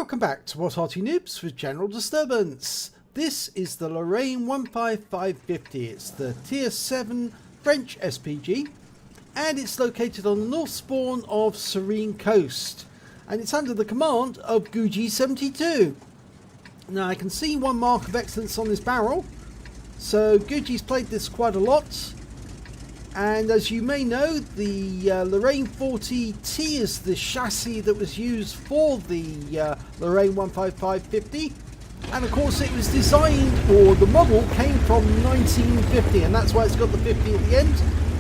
Welcome back to What Arty Noobs with General Disturbance. This is the Lorraine 15550. It's the Tier 7 French SPG and it's located on the north spawn of Serene Coast and it's under the command of Gucci72. Now I can see one mark of excellence on this barrel, so Gucci's played this quite a lot. And as you may know, the Lorraine 40T is the chassis that was used for the Lorraine 15550. And of course it was designed, or the model came from 1950, and that's why it's got the 50 at the end.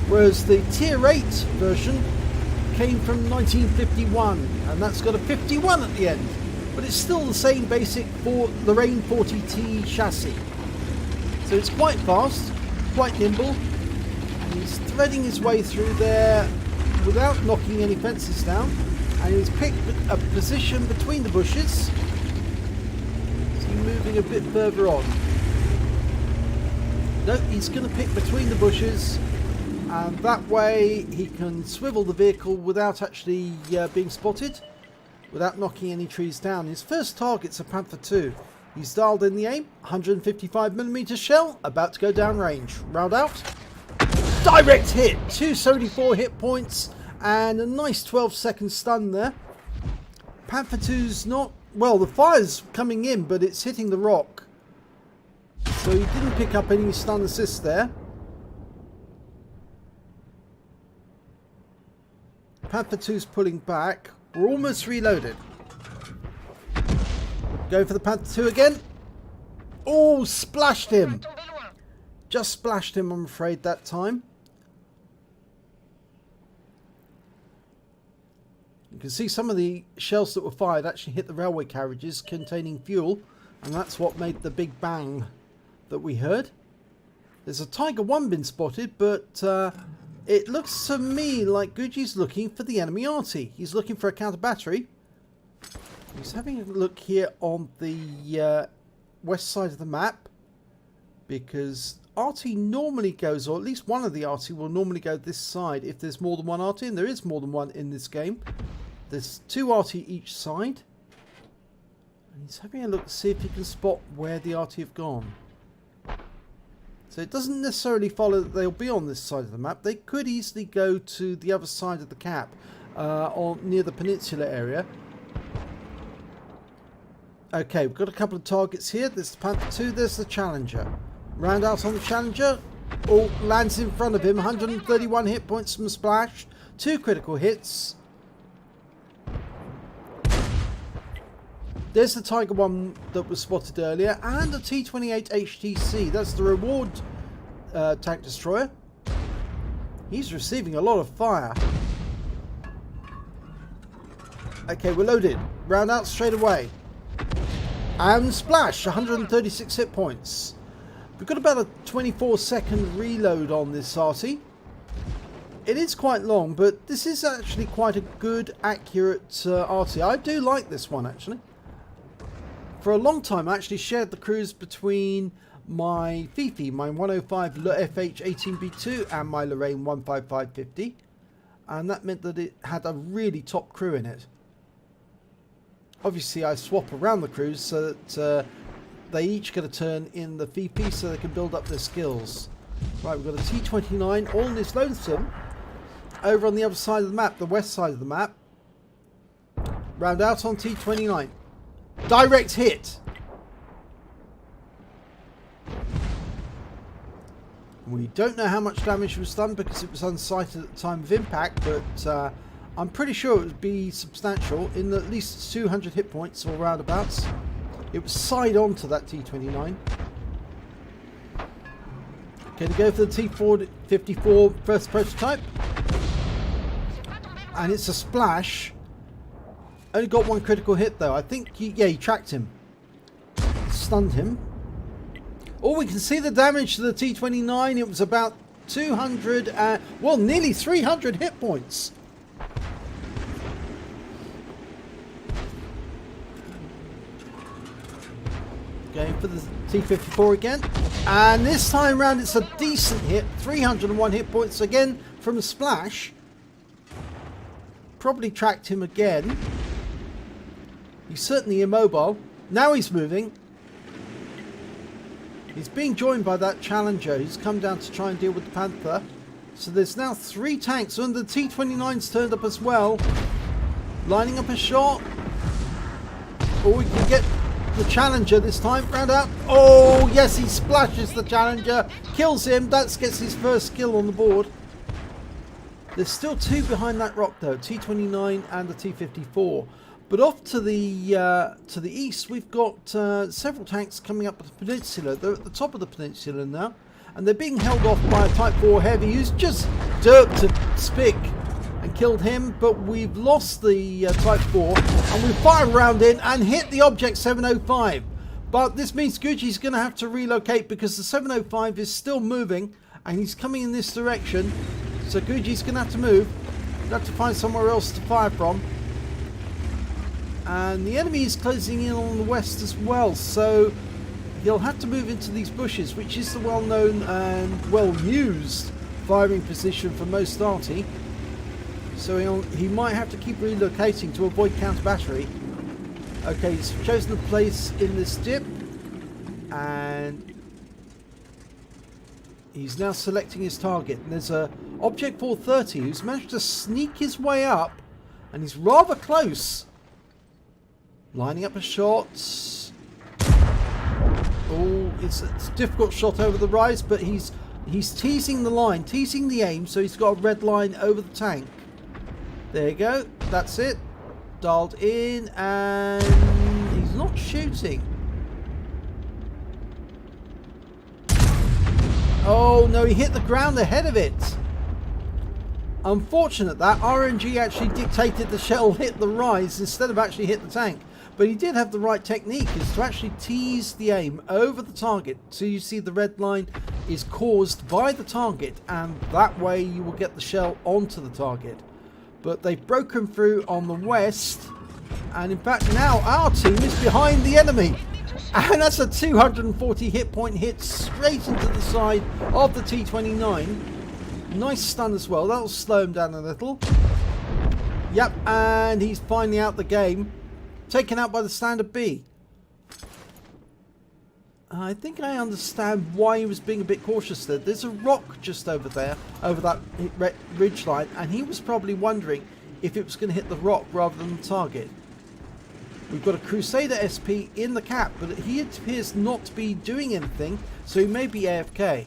Whereas the Tier 8 version came from 1951, and that's got a 51 at the end. But it's still the same basic Lorraine 40T chassis. So it's quite fast, quite nimble. He's threading his way through there without knocking any fences down, and he's picked a position between the bushes. He's moving a bit further on. No, he's going to pick between the bushes, and that way he can swivel the vehicle without actually being spotted, without knocking any trees down. His first target's a Panther 2. He's dialed in the aim, 155mm shell, about to go down range. Round out. Direct hit, 274 hit points and a nice 12-second stun there. Panther 2's not, well, the fire's coming in, but it's hitting the rock, so he didn't pick up any stun assist there. Panther 2's pulling back. We're almost reloaded. Go for the Panther 2 again. Oh, splashed him. Just splashed him, I'm afraid, that time. You can see some of the shells that were fired actually hit the railway carriages containing fuel, and that's what made the big bang that we heard. There's a Tiger 1 been spotted, but it looks to me like Gucci's looking for the enemy Arty. He's looking for a counter battery. He's having a look here on the west side of the map, because Arty normally goes, or at least one of the Arty will normally go this side if there's more than one Arty, and there is more than one in this game. There's two Arty each side. And he's having a look to see if he can spot where the Arty have gone. So it doesn't necessarily follow that they'll be on this side of the map. They could easily go to the other side of the cap, or near the peninsula area. Okay, we've got a couple of targets here. There's the Panther 2, there's the Challenger. Round out on the Challenger. Oh, lands in front of him. 131 hit points from Splash. 2 critical hits. There's the Tiger 1 that was spotted earlier. And a T-28 HTC. That's the reward tank destroyer. He's receiving a lot of fire. Okay, we're loaded. Round out straight away. And Splash. 136 hit points. We've got about a 24-second reload on this Arty. It is quite long, but this is actually quite a good, accurate Arty. I do like this one, actually. For a long time, I actually shared the cruise between my Fifi, my 105 FH18B2, and my Lorraine 15550. And that meant that it had a really top crew in it. Obviously, I swap around the crews so that they each get a turn in the VP so they can build up their skills. Right, we've got a T-29, all in this lonesome. Over on the other side of the map, the west side of the map. Round out on T-29. Direct hit! We don't know how much damage was done because it was unsighted at the time of impact, but I'm pretty sure it would be substantial, in at least 200 hit points or roundabouts. It was side on to that T-29. Okay, to go for the T-54 first prototype. And it's a Splash. Only got 1 critical hit though. I think, he tracked him. Stunned him. Oh, we can see the damage to the T-29. It was about 200, well, nearly 300 hit points. Going for the T-54 again, and this time round it's a decent hit. 301 hit points again from a Splash. Probably tracked him again. He's certainly immobile. Now he's moving. He's being joined by that Challenger who's come down to try and deal with the Panther. So there's now 3 tanks, and the T-29's turned up as well. Lining up a shot. Oh, we can get the Challenger this time. Round out. Oh, yes, he splashes the Challenger. Kills him. That gets his first kill on the board. There's still 2 behind that rock though. T-29 and the T-54. But off to the east, we've got several tanks coming up the peninsula. They're at the top of the peninsula now. And they're being held off by a Type 4 Heavy who's just derped a Spic and killed him. But we've lost the Type 4 and we fire a round in and hit the Object 705. But this means Gucci's going to have to relocate because the 705 is still moving and he's coming in this direction. So Gucci's going to have to move. He'll have to find somewhere else to fire from. And the enemy is closing in on the west as well, so he'll have to move into these bushes, which is the well-known and well-used firing position for most Arty. So he might have to keep relocating to avoid counter-battery. Okay, he's chosen a place in this dip, and he's now selecting his target. And there's a Object 430 who's managed to sneak his way up, and he's rather close. Lining up a shot. Oh, it's a difficult shot over the rise, but he's teasing the line, teasing the aim, so he's got a red line over the tank. There you go. That's it. Dialed in, and he's not shooting. Oh no, he hit the ground ahead of it. Unfortunate that RNG actually dictated the shell hit the rise instead of actually hit the tank. But he did have the right technique, is to actually tease the aim over the target. So you see the red line is caused by the target, and that way you will get the shell onto the target. But they've broken through on the west, and in fact now our team is behind the enemy. And that's a 240 hit point hit straight into the side of the T-29. Nice stun as well, that'll slow him down a little. Yep, and he's finally out the game. Taken out by the Standard B. I think I understand why he was being a bit cautious there. There's a rock just over there, over that ridge line, and he was probably wondering if it was going to hit the rock rather than the target. We've got a Crusader SP in the cap, but he appears not to be doing anything, so he may be AFK.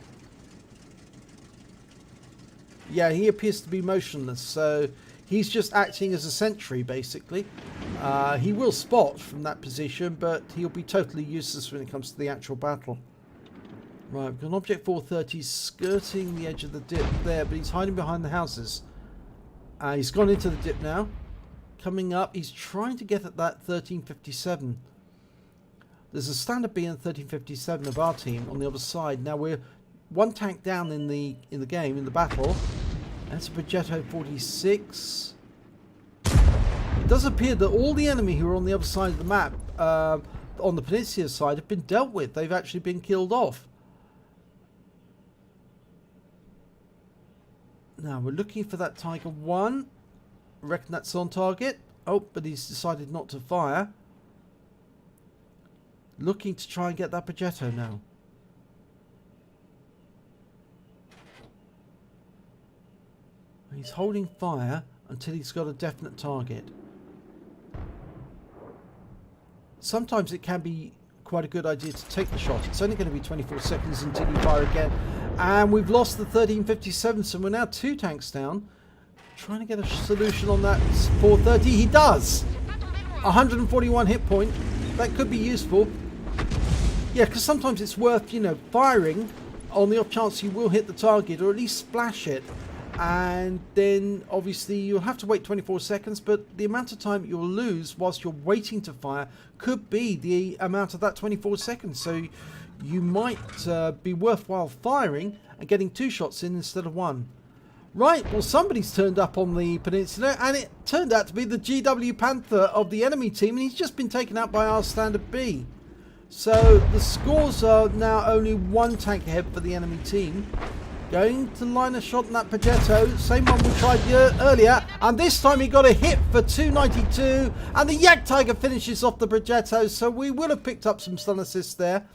Yeah, he appears to be motionless, so he's just acting as a sentry, basically. He will spot from that position, but he'll be totally useless when it comes to the actual battle. Right, we've got an Object 430 skirting the edge of the dip there, but he's hiding behind the houses. He's gone into the dip now. Coming up, he's trying to get at that 1357. There's a Standard B and 1357 of our team on the other side. Now we're 1 tank down in the game, in the battle. That's a Progetto 46. It does appear that all the enemy who are on the other side of the map, on the peninsula side, have been dealt with. They've actually been killed off. Now we're looking for that Tiger 1. I reckon that's on target. Oh, but he's decided not to fire. Looking to try and get that Progetto now. He's holding fire until he's got a definite target. Sometimes it can be quite a good idea to take the shot. It's only going to be 24 seconds until you fire again. And we've lost the 1357, so we're now 2 tanks down. Trying to get a solution on that 430. He does! 141 hit point. That could be useful. Yeah, because sometimes it's worth, you know, firing on the off chance you will hit the target, or at least splash it. And then obviously you'll have to wait 24 seconds, but the amount of time you'll lose whilst you're waiting to fire could be the amount of that 24 seconds. So you might be worthwhile firing and getting 2 shots in instead of 1. Right, well, somebody's turned up on the peninsula, and it turned out to be the GW Panther of the enemy team, and he's just been taken out by our Standard B. So the scores are now only 1 tank ahead for the enemy team. Going to line a shot on that Progetto. Same one we tried earlier. And this time he got a hit for 292. And the Yak Tiger finishes off the Progetto. So we will have picked up some stun assists there.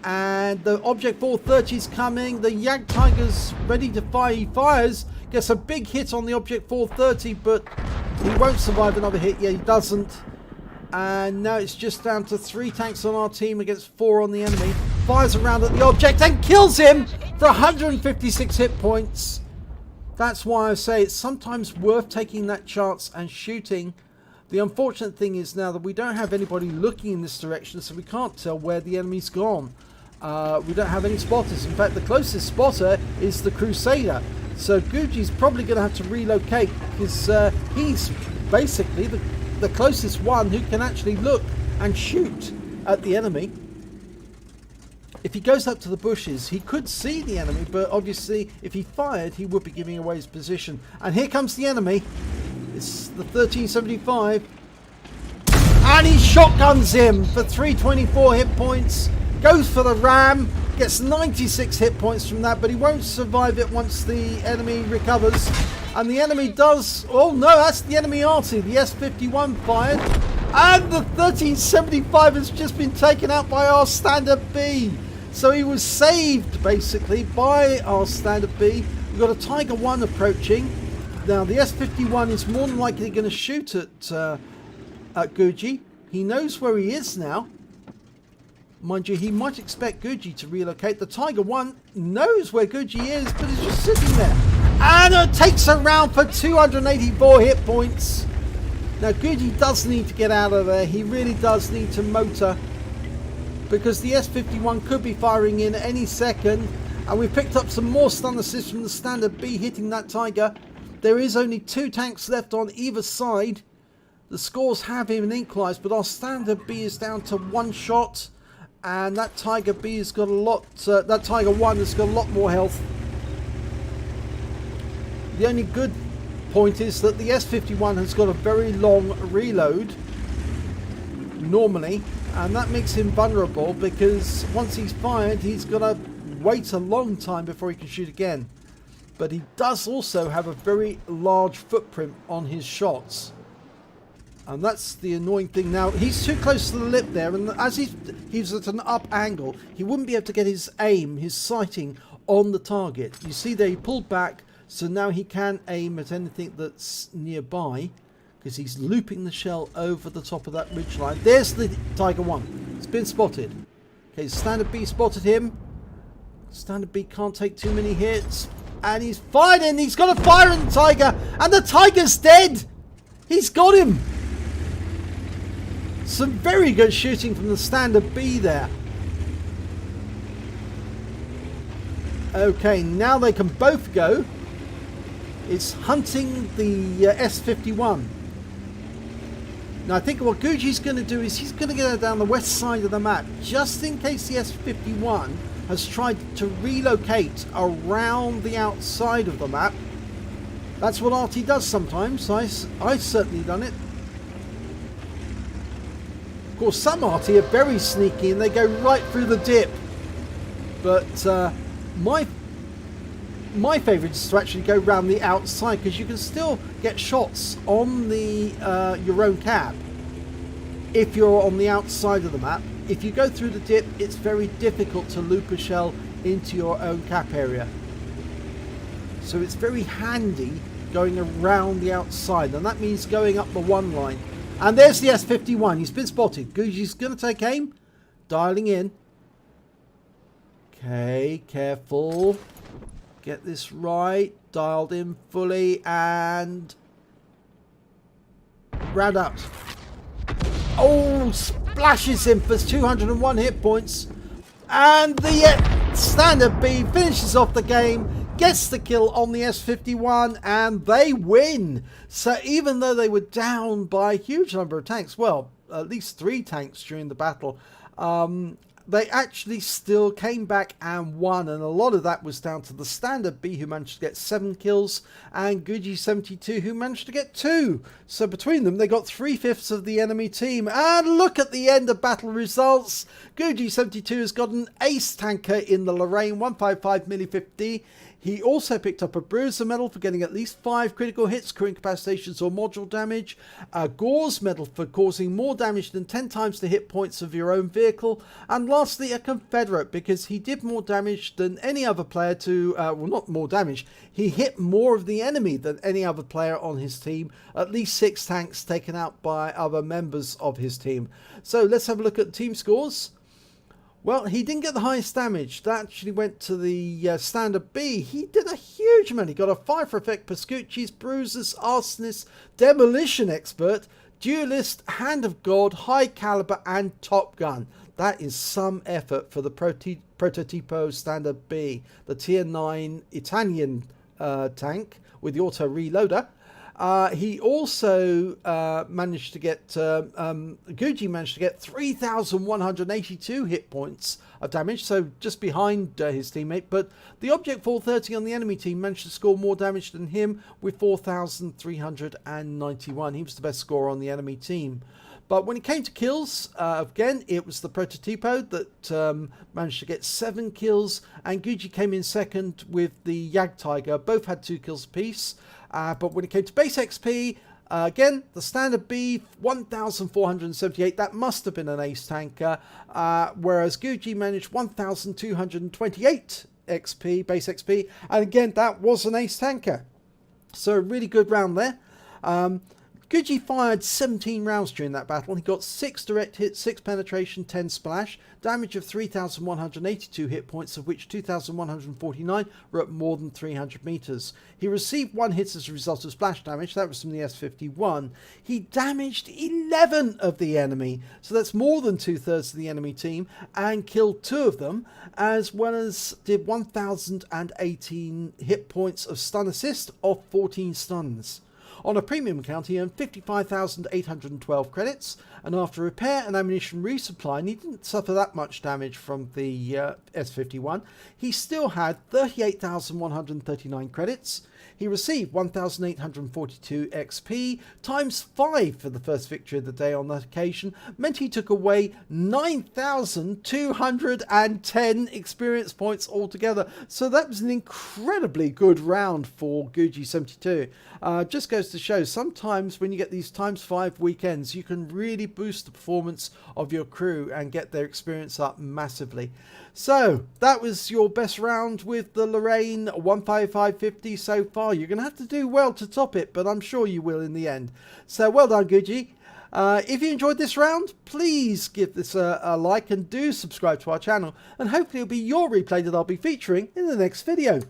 And the Object 430 is coming. The Yak Tiger's ready to fire. He fires. Gets a big hit on the Object 430. But he won't survive another hit. Yeah, he doesn't. And now it's just down to 3 tanks on our team against 4 on the enemy. Fires around at the object and kills him for 156 hit points. That's why I say it's sometimes worth taking that chance and shooting. The unfortunate thing is now that we don't have anybody looking in this direction, so we can't tell where the enemy's gone. We don't have any spotters. In fact, the closest spotter is the Crusader. So Guji's probably going to have to relocate because he's basically the closest one who can actually look and shoot at the enemy. If he goes up to the bushes, he could see the enemy, but obviously if he fired, he would be giving away his position. And here comes the enemy. It's the 1375. And he shotguns him for 324 hit points. Goes for the ram. Gets 96 hit points from that, but he won't survive it once the enemy recovers. And the enemy does... Oh no, that's the enemy Arty. The S51 fired. And the 1375 has just been taken out by our Standard B. So he was saved, basically, by our Standard B. We've got a Tiger 1 approaching. Now, the S51 is more than likely going to shoot at Guji. He knows where he is now. Mind you, he might expect Guji to relocate. The Tiger 1 knows where Guji is, but he's just sitting there. And it takes a round for 284 hit points. Now, Guji does need to get out of there. He really does need to motor, because the S51 could be firing in any second. And we picked up some more stun assists from the Standard B hitting that Tiger. There is only 2 tanks left on either side. The scores have been equalised, but our Standard B is down to 1 shot. And that Tiger B has got a lot, that Tiger 1 has got a lot more health. The only good point is that the S51 has got a very long reload, normally, and that makes him vulnerable because once he's fired, he's got to wait a long time before he can shoot again. But he does also have a very large footprint on his shots. And that's the annoying thing. Now, he's too close to the lip there, and as he's at an up angle, he wouldn't be able to get his aim, his sighting on the target. You see there, he pulled back, so now he can aim at anything that's nearby, because he's looping the shell over the top of that ridgeline. There's the Tiger 1. It's been spotted. Okay, Standard B spotted him. Standard B can't take too many hits, and he's fired in. He's got a fire in the Tiger, and the Tiger's dead. He's got him. Some very good shooting from the Standard B there. Okay, now they can both go. It's hunting the S51. Now I think what Guji's going to do is he's going to get down the west side of the map, just in case the S51 has tried to relocate around the outside of the map. That's what Arty does sometimes. I've certainly done it. Of course, some Arty are very sneaky and they go right through the dip. But my favourite is to actually go round the outside, because you can still get shots on the your own cap if you're on the outside of the map. If you go through the dip, it's very difficult to loop a shell into your own cap area. So it's very handy going around the outside, and that means going up the 1 line. And there's the S51. He's been spotted. Guji's going to take aim. Dialing in. Okay, careful. Get this right. Dialed in fully, and round out. Oh, splashes him for 201 hit points. And the Standard B finishes off the game, gets the kill on the S51, and they win. So even though they were down by a huge number of tanks, well, at least 3 tanks during the battle, they actually still came back and won, and a lot of that was down to the standard B, who managed to get 7 kills, and Gucci72, who managed to get 2. So between them, they got 3/5 of the enemy team. And look at the end of battle results. Gucci72 has got an ace tanker in the Lorraine 155mm50. He also picked up a Bruiser medal for getting at least 5 critical hits, crew incapacitations or module damage, a Gore's medal for causing more damage than 10 times the hit points of your own vehicle, and lastly a Confederate, because he did more damage than any other player to, well, not more damage, he hit more of the enemy than any other player on his team, at least 6 tanks taken out by other members of his team. So let's have a look at team scores. Well, he didn't get the highest damage. That actually went to the standard B. He did a huge amount. He got a 5 for effect, Pascucci's, Bruisers, Arsonist, Demolition Expert, Duelist, Hand of God, High Caliber, and Top Gun. That is some effort for the Prototipo Standard B, the Tier 9 Italian tank with the auto reloader. He also managed to get, Gucci managed to get 3,182 hit points of damage, so just behind his teammate, but the Object 430 on the enemy team managed to score more damage than him with 4,391. He was the best scorer on the enemy team. But when it came to kills, again, it was the Prototipo that managed to get 7 kills, and Gucci came in second with the Jag Tiger. Both had 2 kills apiece. But when it came to base XP, again, the standard B, 1,478. That must have been an ace tanker. Whereas Gucci managed 1,228 XP, base XP. And again, that was an ace tanker. So a really good round there. Gucci fired 17 rounds during that battle. He got 6 direct hits, 6 penetration, 10 splash, damage of 3,182 hit points, of which 2,149 were at more than 300 meters. He received 1 hit as a result of splash damage. That was from the S51. He damaged 11 of the enemy, so that's more than 2/3 of the enemy team, and killed 2 of them, as well as did 1,018 hit points of stun assist off 14 stuns. On a premium account, he earned 55,812 credits, and after repair and ammunition resupply, and he didn't suffer that much damage from the S51, he still had 38,139 credits. He received 1,842 XP, times 5 for the first victory of the day on that occasion, meant he took away 9,210 experience points altogether. So that was an incredibly good round for Gucci72. Just goes to show, sometimes when you get these times 5 weekends, you can really boost the performance of your crew and get their experience up massively. So that was your best round with the Lorraine 15550 so far. You're going to have to do well to top it, but I'm sure you will in the end. So well done, Gucci. If you enjoyed this round, please give this a like and do subscribe to our channel, and hopefully it'll be your replay that I'll be featuring in the next video.